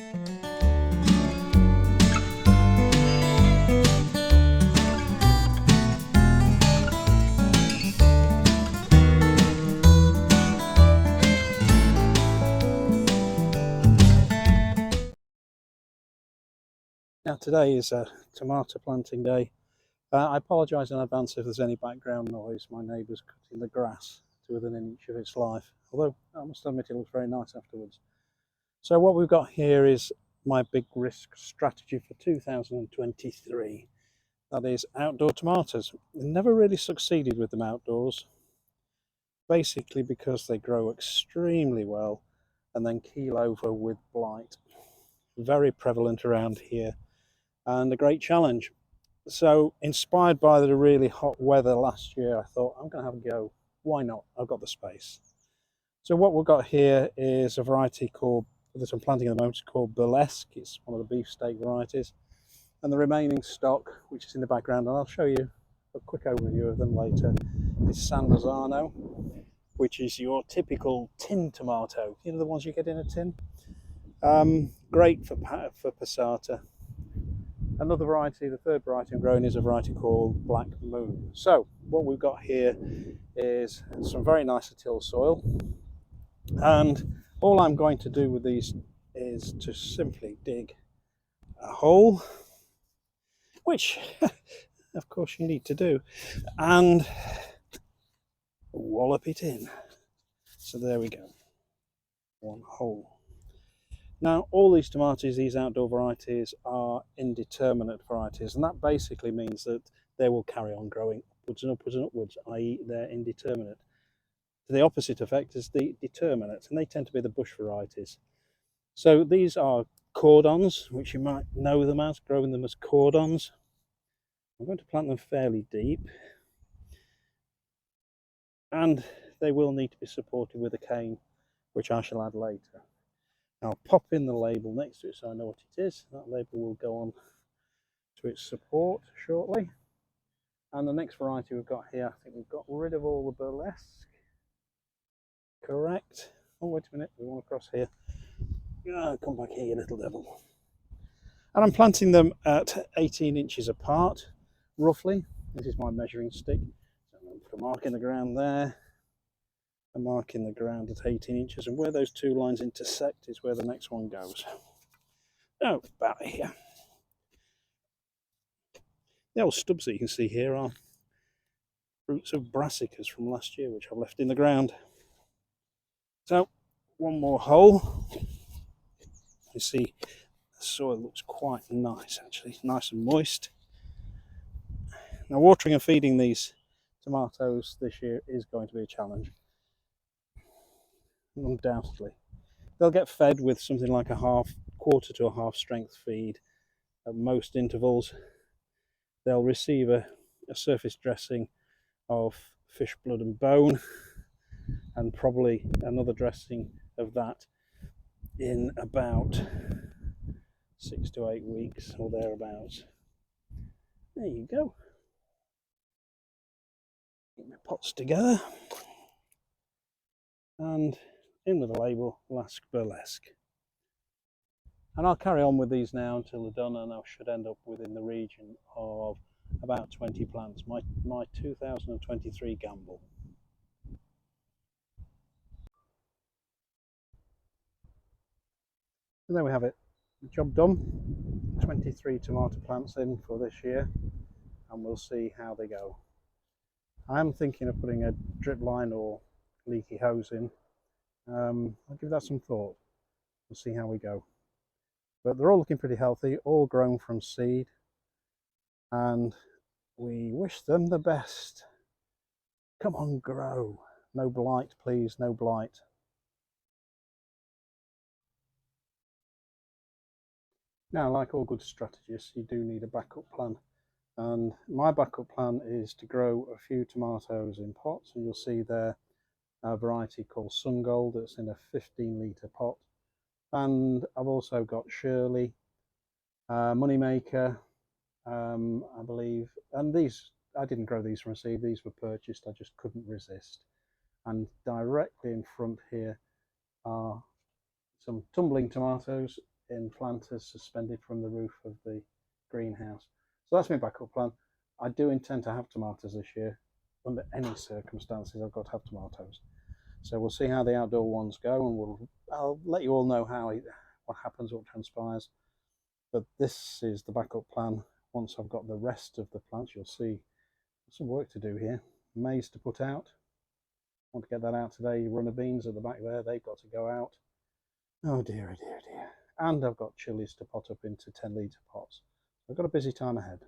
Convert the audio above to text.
Now today is a tomato planting day. I apologise in advance if there's any background noise. My neighbour's cutting the grass to within an inch of its life, although I must admit it looks very nice afterwards. So what we've got here is my big risk strategy for 2023. That is outdoor tomatoes. I never really succeeded with them outdoors, basically because they grow extremely well and then keel over with blight. Very prevalent around here and a great challenge. So inspired by the really hot weather last year, I thought I'm going to have a go. Why not? I've got the space. So what we've got here is a variety called, that I'm planting at the moment, called Burlesque. It's one of the beefsteak varieties. And the remaining stock, which is in the background, and I'll show you a quick overview of them later, is San Marzano, which is your typical tin tomato. You know, the ones you get in a tin? Great for passata. Another variety, the third variety I'm growing, is a variety called Black Moon. So what we've got here is some very nice till soil, and all I'm going to do with these is to simply dig a hole, which of course you need to do, and wallop it in. So there we go, one hole. Now all these tomatoes, these outdoor varieties, are indeterminate varieties, and that basically means that they will carry on growing upwards and upwards and upwards, i.e. they're indeterminate. The opposite effect is the determinate, and they tend to be the bush varieties. So these are cordons, which you might know them as, growing them as cordons. I'm going to plant them fairly deep, and they will need to be supported with a cane, which I shall add later. I'll pop in the label next to it so I know what it is. That label will go on to its support shortly. And the next variety we've got here, I think we've got rid of all the Burlesque. Correct. Oh, wait a minute, we want to cross here. Come back here, you little devil. And I'm planting them at 18 inches apart, roughly. This is my measuring stick. So I'm going to put a mark in the ground there, a mark in the ground at 18 inches, and where those two lines intersect is where the next one goes. Oh, about here. The old stubs that you can see here are roots of brassicas from last year, which I've left in the ground. So, one more hole. You see, the soil looks quite nice, actually, nice and moist. Now, watering and feeding these tomatoes this year is going to be a challenge, undoubtedly. They'll get fed with something like a quarter to a half strength feed at most intervals. They'll receive a surface dressing of fish blood and bone, and probably another dressing of that in about 6 to 8 weeks or thereabouts. There you go. Get my pots together, and in with the label Lasque Burlesque. And I'll carry on with these now until they're done, and I should end up within the region of about 20 plants. My 2023 gamble. And there we have it. Job done. 23 tomato plants in for this year, and we'll see how they go. I am thinking of putting a drip line or leaky hose in. I'll give that some thought. We'll see how we go. But they're all looking pretty healthy, all grown from seed, and we wish them the best. Come on, grow. No blight, please, no blight. Now, like all good strategists, you do need a backup plan. And my backup plan is to grow a few tomatoes in pots, and you'll see there a variety called Sun Gold that's in a 15-litre pot. And I've also got Shirley, Moneymaker, I believe, and these, I didn't grow these from seed, these were purchased, I just couldn't resist. And directly in front here are some tumbling tomatoes in planters suspended from the roof of the greenhouse. So that's my backup plan. I do intend to have tomatoes this year. Under any circumstances, I've got to have tomatoes. So we'll see how the outdoor ones go, and I'll let you all know what happens, what transpires. But this is the backup plan. Once I've got the rest of the plants, you'll see some work to do here. Maize to put out. I want to get that out today. Runner beans at the back there, they've got to go out. Oh dear, oh dear, oh dear. And I've got chilies to pot up into 10-litre pots. I've got a busy time ahead.